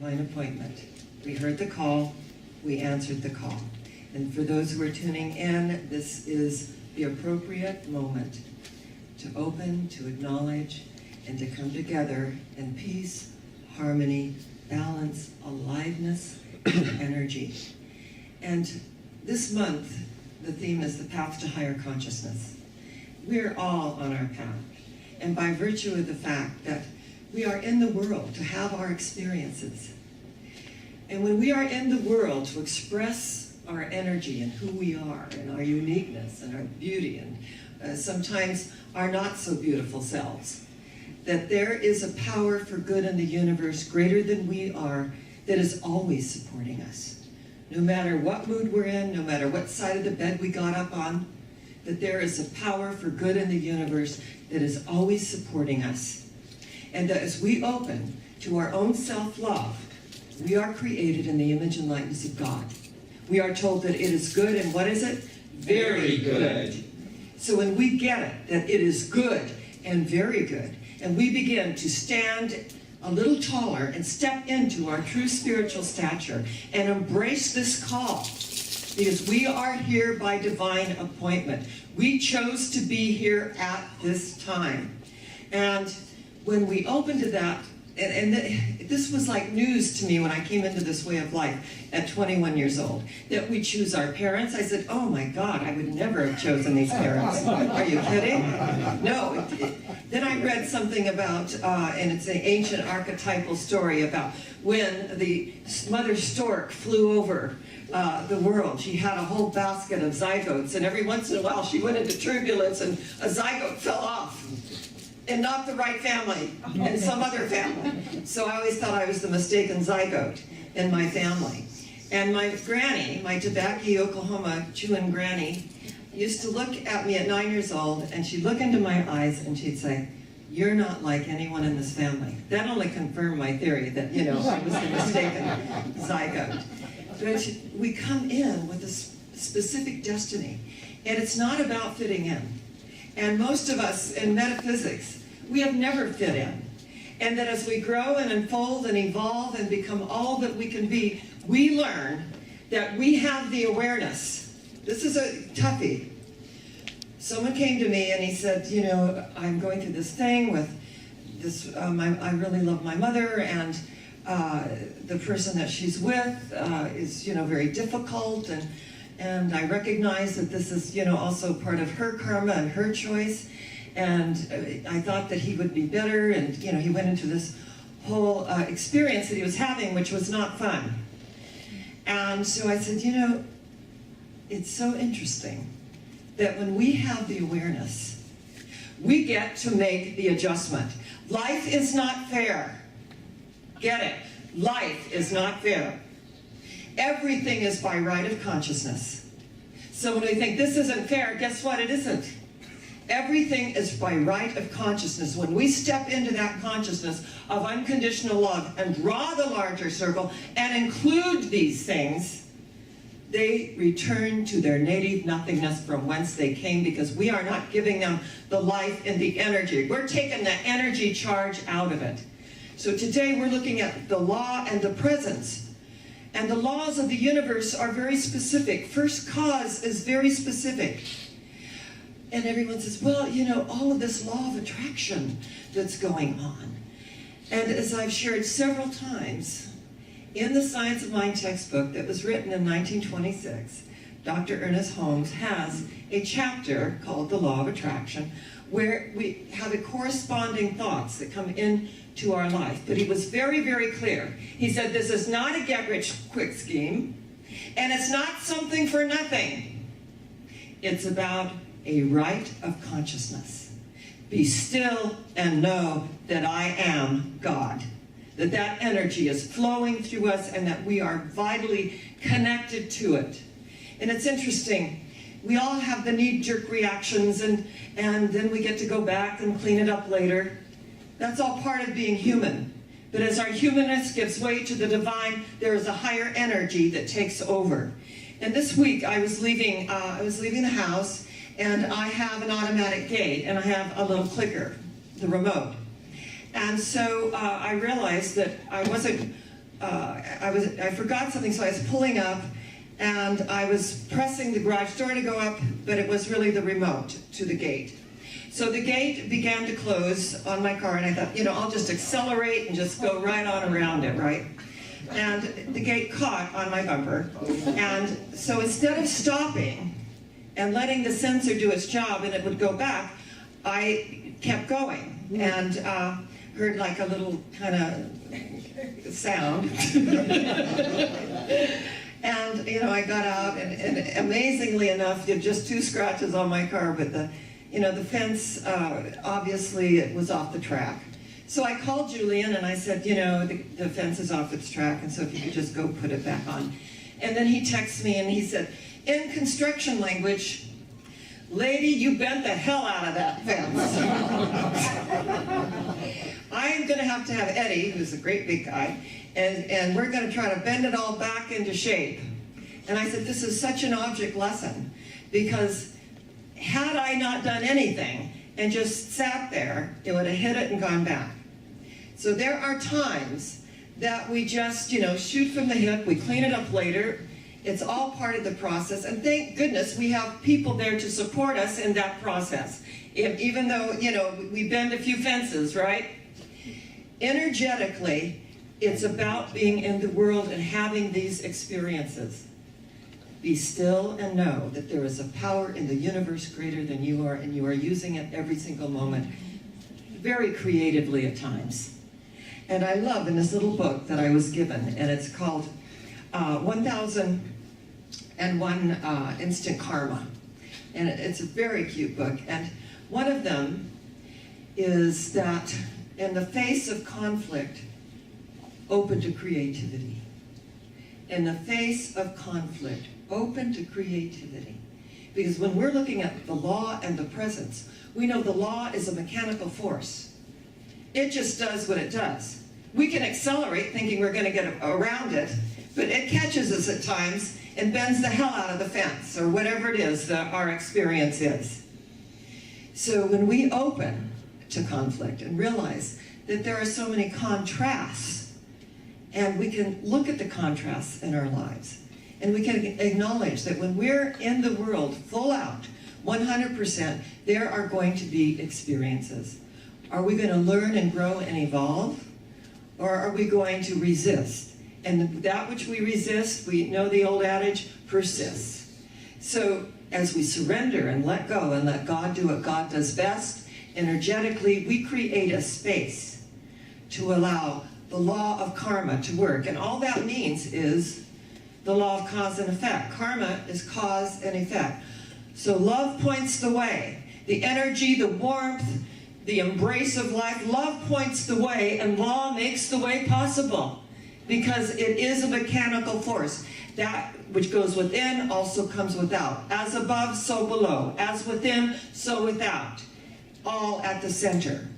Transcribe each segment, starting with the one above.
Divine appointment. We heard the call, we answered the call. And for those who are tuning in, this is the appropriate moment to open, to acknowledge, and to come together in peace, harmony, balance, aliveness, and energy. And this month, the theme is the path to higher consciousness. We're all on our path. And by virtue of the fact that we are in the world to have our experiences. And when we are in the world to express our energy and who we are and our uniqueness and our beauty and sometimes our not so beautiful selves, that there is a power for good in the universe greater than we are that is always supporting us. No matter what mood we're in, no matter what side of the bed we got up on, that there is a power for good in the universe that is always supporting us. And that as we open to our own self-love, we are created in the image and likeness of God. We are told that it is good, and what is it? Very good. So when we get it, that it is good and very good, and we begin to stand a little taller and step into our true spiritual stature and embrace this call, because we are here by divine appointment. We chose to be here at this time. And when we open to that, and this was like news to me when I came into this way of life at 21 years old, that we choose our parents. I said, oh my God, I would never have chosen these parents. Are you kidding? No. Then I read something about, and it's an ancient archetypal story about when the mother stork flew over the world. She had a whole basket of zygotes, and every once in a while she went into turbulence and a zygote fell off. And not the right family, and some other family. So I always thought I was the mistaken zygote in my family. And my granny, my Tobacco, Oklahoma chewing granny, used to look at me at 9 years old, and she'd look into my eyes and she'd say, you're not like anyone in this family. That only confirmed my theory that, I was the mistaken zygote. But we come in with a specific destiny, and it's not about fitting in. And most of us in metaphysics, we have never fit in. And that as we grow and unfold and evolve and become all that we can be, we learn that we have the awareness. This is a toughie. Someone came to me and he said, I'm going through this thing with this, I really love my mother, and the person that she's with is, very difficult, and I recognize that this is, also part of her karma and her choice. And I thought that he would be better. And, he went into this whole experience that he was having, which was not fun. And so I said, it's so interesting that when we have the awareness, we get to make the adjustment. Life is not fair. Get it? Life is not fair. Everything is by right of consciousness. So when we think this isn't fair, guess what? It isn't. Everything is by right of consciousness. When we step into that consciousness of unconditional love and draw the larger circle and include these things, they return to their native nothingness from whence they came, because we are not giving them the life and the energy. We're taking the energy charge out of it. So today we're looking at the law and the presence. And the laws of the universe are very specific. First cause is very specific. And everyone says, well, all of this law of attraction that's going on. And as I've shared several times, in the Science of Mind textbook that was written in 1926, Dr. Ernest Holmes has a chapter called The Law of Attraction, where we have a corresponding thoughts that come into our life. But he was very, very clear. He said, this is not a get-rich-quick scheme, and it's not something for nothing. It's about a right of consciousness. Be still and know that I am God. That energy is flowing through us and that we are vitally connected to it. And it's interesting. We all have the knee-jerk reactions, and then we get to go back and clean it up later. That's all part of being human. But as our humanness gives way to the divine, there is a higher energy that takes over. And this week I was leaving the house, and I have an automatic gate, and I have a little clicker, the remote. And so I realized that I wasn't I forgot something, so I was pulling up, and I was pressing the garage door to go up, but it was really the remote to the gate. So the gate began to close on my car, and I thought, I'll just accelerate and just go right on around it, right? And the gate caught on my bumper, and so instead of stopping and letting the sensor do its job and it would go back, I kept going and heard like a little kind of sound. And, I got out, and amazingly enough, there were just 2 scratches on my car, but the fence, obviously, it was off the track. So I called Julian, and I said, the fence is off its track, and so if you could just go put it back on. And then he texted me, and he said, in construction language, lady, you bent the hell out of that fence. I'm going to have Eddie, who's a great big guy, and we're going to try to bend it all back into shape. And I said, this is such an object lesson, because had I not done anything and just sat there, it would have hit it and gone back. So there are times that we just, shoot from the hip, we clean it up later. It's all part of the process, and thank goodness we have people there to support us in that process. Even though, we bend a few fences, right? Energetically, it's about being in the world and having these experiences. Be still and know that there is a power in the universe greater than you are, and you are using it every single moment, very creatively at times. And I love in this little book that I was given, and it's called 1001 Instant Karma. And it's a very cute book. And one of them is that in the face of conflict, open to creativity. In the face of conflict, open to creativity. Because when we're looking at the law and the presence, we know the law is a mechanical force. It just does what it does. We can accelerate thinking we're going to get around it, but it catches us at times and bends the hell out of the fence, or whatever it is that our experience is. So when we open to conflict and realize that there are so many contrasts, and we can look at the contrasts in our lives, and we can acknowledge that when we're in the world full out, 100%, there are going to be experiences. Are we going to learn and grow and evolve? Or are we going to resist? And that which we resist, we know the old adage, persists. So as we surrender and let go and let God do what God does best, energetically, we create a space to allow the law of karma to work. And all that means is the law of cause and effect. Karma is cause and effect. So love points the way. The energy, the warmth, the embrace of life, love points the way, and law makes the way possible, because it is a mechanical force. That which goes within also comes without. As above, so below. As within, so without. All at the center.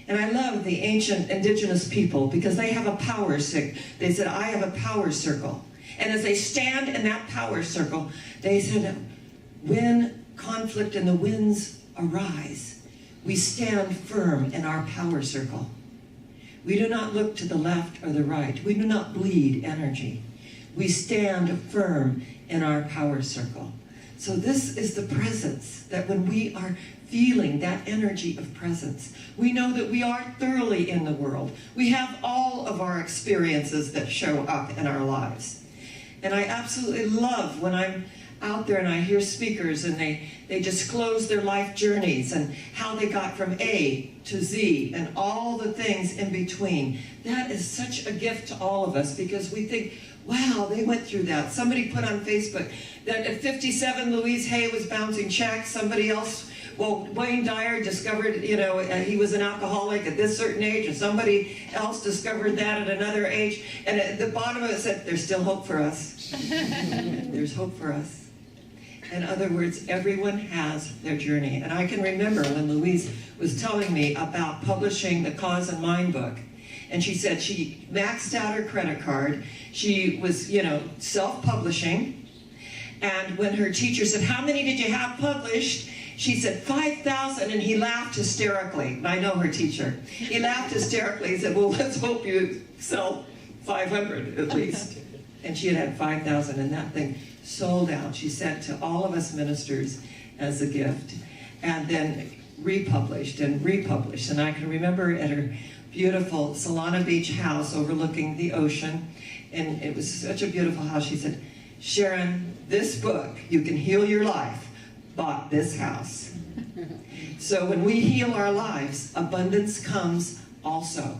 And I love the ancient indigenous people, because they have a power circle. They said, I have a power circle. And as they stand in that power circle, they said, when conflict and the winds arise, we stand firm in our power circle. We do not look to the left or the right. We do not bleed energy. We stand firm in our power circle. So this is the presence, that when we are feeling that energy of presence, we know that we are thoroughly in the world. We have all of our experiences that show up in our lives. And I absolutely love when I'm out there and I hear speakers and they disclose their life journeys and how they got from A to Z and all the things in between. That is such a gift to all of us, because we think, wow, they went through that. Somebody put on Facebook that at 57, Louise Hay was bouncing checks. Somebody else, well, Wayne Dyer discovered, he was an alcoholic at this certain age, and somebody else discovered that at another age. And at the bottom of it said, there's still hope for us. There's hope for us. In other words, everyone has their journey. And I can remember when Louise was telling me about publishing the Cause and Mind book. And she said she maxed out her credit card. She was, self-publishing. And when her teacher said, how many did you have published? She said, 5,000, and he laughed hysterically. I know her teacher. He laughed hysterically. He said, well, let's hope you sell 500 at least. And she had 5,000, and that thing sold out. She sent to all of us ministers as a gift, and then republished and republished. And I can remember at her beautiful Solana Beach house overlooking the ocean, and it was such a beautiful house. She said, Sharron, this book, You Can Heal Your Life, bought this house. So when we heal our lives, abundance comes also.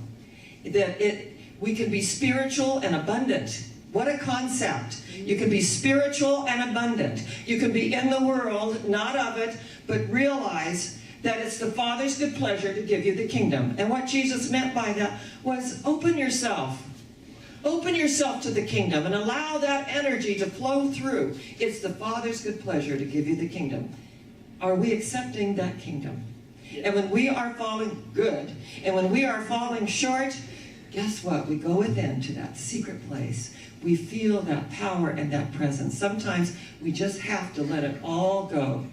We can be spiritual and abundant. What a concept. You can be spiritual and abundant. You can be in the world, not of it, but realize that it's the Father's good pleasure to give you the kingdom. And what Jesus meant by that was open yourself. Open yourself to the kingdom and allow that energy to flow through. It's the Father's good pleasure to give you the kingdom. Are we accepting that kingdom? And when we are falling good, and when we are falling short, guess what? We go within to that secret place. We feel that power and that presence. Sometimes we just have to let it all go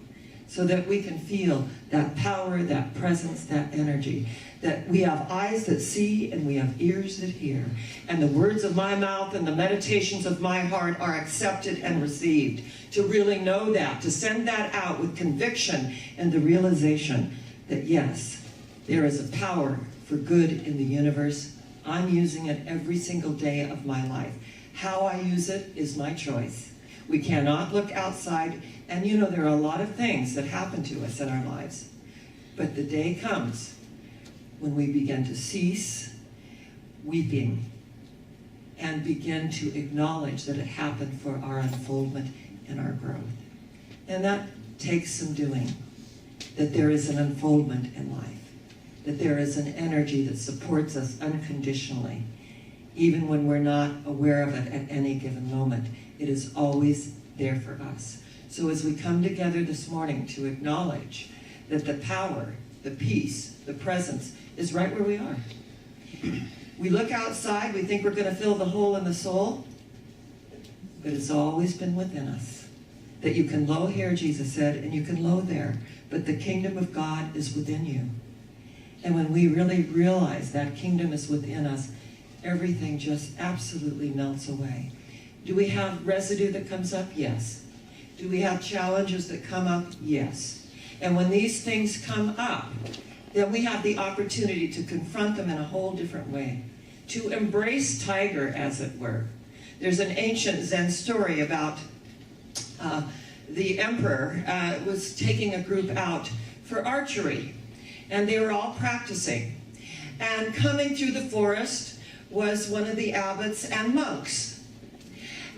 so that we can feel that power, that presence, that energy. That we have eyes that see and we have ears that hear. And the words of my mouth and the meditations of my heart are accepted and received. To really know that, to send that out with conviction and the realization that yes, there is a power for good in the universe. I'm using it every single day of my life. How I use it is my choice. We cannot look outside, and you know there are a lot of things that happen to us in our lives. But the day comes when we begin to cease weeping and begin to acknowledge that it happened for our unfoldment and our growth. And that takes some doing. That there is an unfoldment in life. That there is an energy that supports us unconditionally. Even when we're not aware of it at any given moment. It is always there for us. So as we come together this morning to acknowledge that the power, the peace, the presence is right where we are. We look outside, we think we're going to fill the hole in the soul, but it's always been within us. That you can low here, Jesus said, and you can low there, but the kingdom of God is within you. And when we really realize that kingdom is within us, everything just absolutely melts away. Do we have residue that comes up? Yes. Do we have challenges that come up? Yes. And when these things come up, then we have the opportunity to confront them in a whole different way. To embrace tiger, as it were. There's an ancient Zen story about the emperor was taking a group out for archery. And they were all practicing. And coming through the forest was one of the abbots and monks.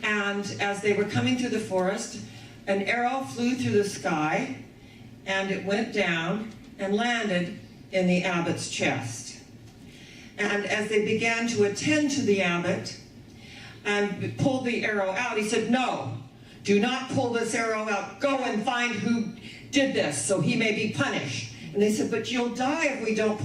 And as they were coming through the forest, an arrow flew through the sky, and it went down and landed in the abbot's chest. And as they began to attend to the abbot and pulled the arrow out, he said, "No, do not pull this arrow out. Go and find who did this so he may be punished." And they said, "But you'll die if we don't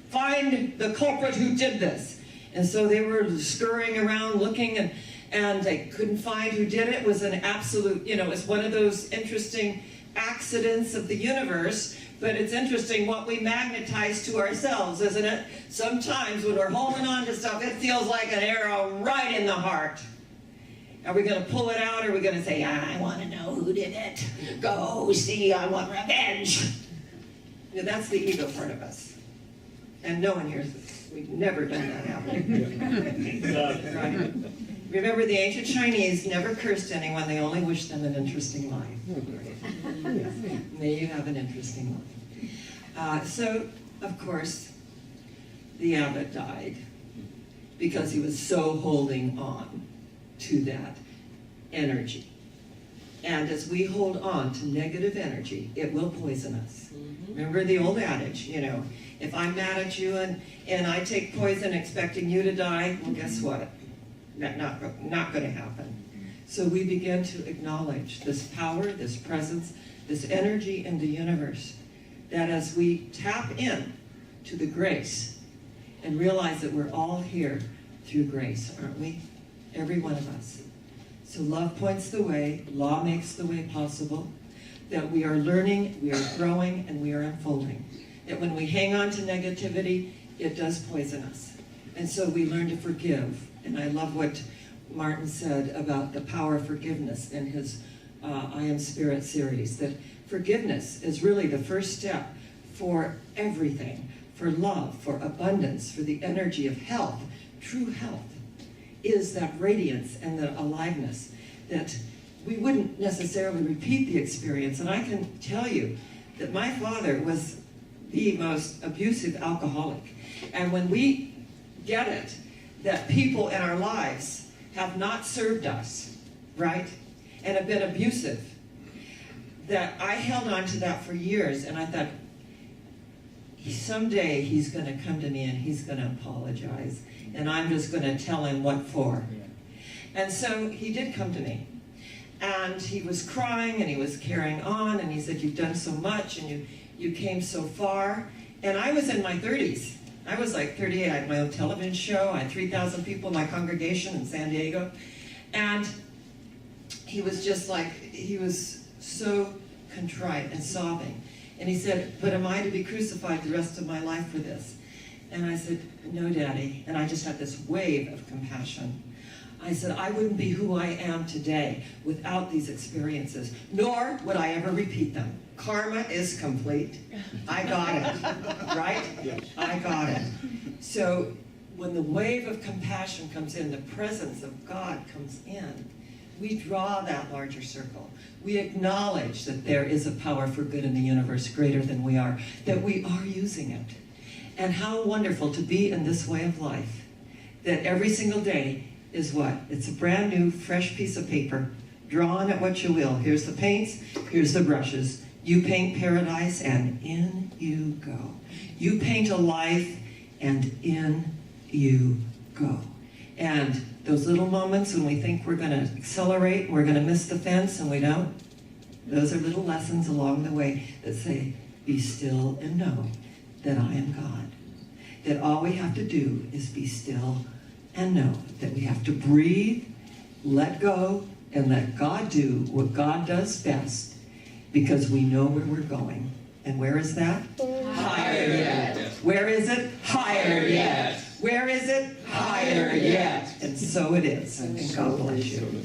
find the culprit who did this." And so they were scurrying around looking, and they couldn't find who did it. It was an absolute, it's one of those interesting accidents of the universe. But it's interesting what we magnetize to ourselves, isn't it? Sometimes when we're holding on to stuff, it feels like an arrow right in the heart. Are we going to pull it out, or are we going to say, "I want to know who did it. Go see, I want revenge"? That's the ego part of us. And no one here, we've never done that, have we? Right. Remember, the ancient Chinese never cursed anyone. They only wished them an interesting life. May you have an interesting life. So, of course, the abbot died because he was so holding on to that energy. And as we hold on to negative energy, it will poison us. Remember the old adage, if I'm mad at you and I take poison expecting you to die, well, guess what? Not going to happen. So we begin to acknowledge this power, this presence, this energy in the universe, that as we tap in to the grace and realize that we're all here through grace, aren't we? Every one of us. So love points the way, law makes the way possible, that we are learning, we are growing, and we are unfolding. That when we hang on to negativity, it does poison us. And so we learn to forgive. And I love what Martin said about the power of forgiveness in his I Am Spirit series, that forgiveness is really the first step for everything, for love, for abundance, for the energy of health. True health is that radiance and the aliveness that we wouldn't necessarily repeat the experience. And I can tell you that my father was the most abusive alcoholic. And when we get it, that people in our lives have not served us, right? And have been abusive, that I held on to that for years, and I thought, someday he's going to come to me and he's going to apologize, and I'm just going to tell him what for. And so he did come to me, and he was crying, and he was carrying on, and he said, you've done so much, and you came so far. And I was in my 30s. I was like 38. I had my own television show. I had 3,000 people in my congregation in San Diego. And he was just like, he was so contrite and sobbing. And he said, but am I to be crucified the rest of my life for this? And I said, no, Daddy. And I just had this wave of compassion. I said, I wouldn't be who I am today without these experiences, nor would I ever repeat them. Karma is complete. I got it, right? Yes. I got it. So when the wave of compassion comes in, the presence of God comes in, we draw that larger circle. We acknowledge that there is a power for good in the universe greater than we are, that we are using it. And how wonderful to be in this way of life, that every single day is what? It's a brand new, fresh piece of paper. Draw on it what you will. Here's the paints, here's the brushes. You paint paradise, and in you go. You paint a life, and in you go. And those little moments when we think we're going to accelerate, and we're going to miss the fence, and we don't, those are little lessons along the way that say, be still and know that I am God. That all we have to do is be still and know that we have to breathe, let go, and let God do what God does best, because we know where we're going. And where is that? Higher yet. Where is it? Higher yet. Where is it? Higher yet. And so it is. And God bless you.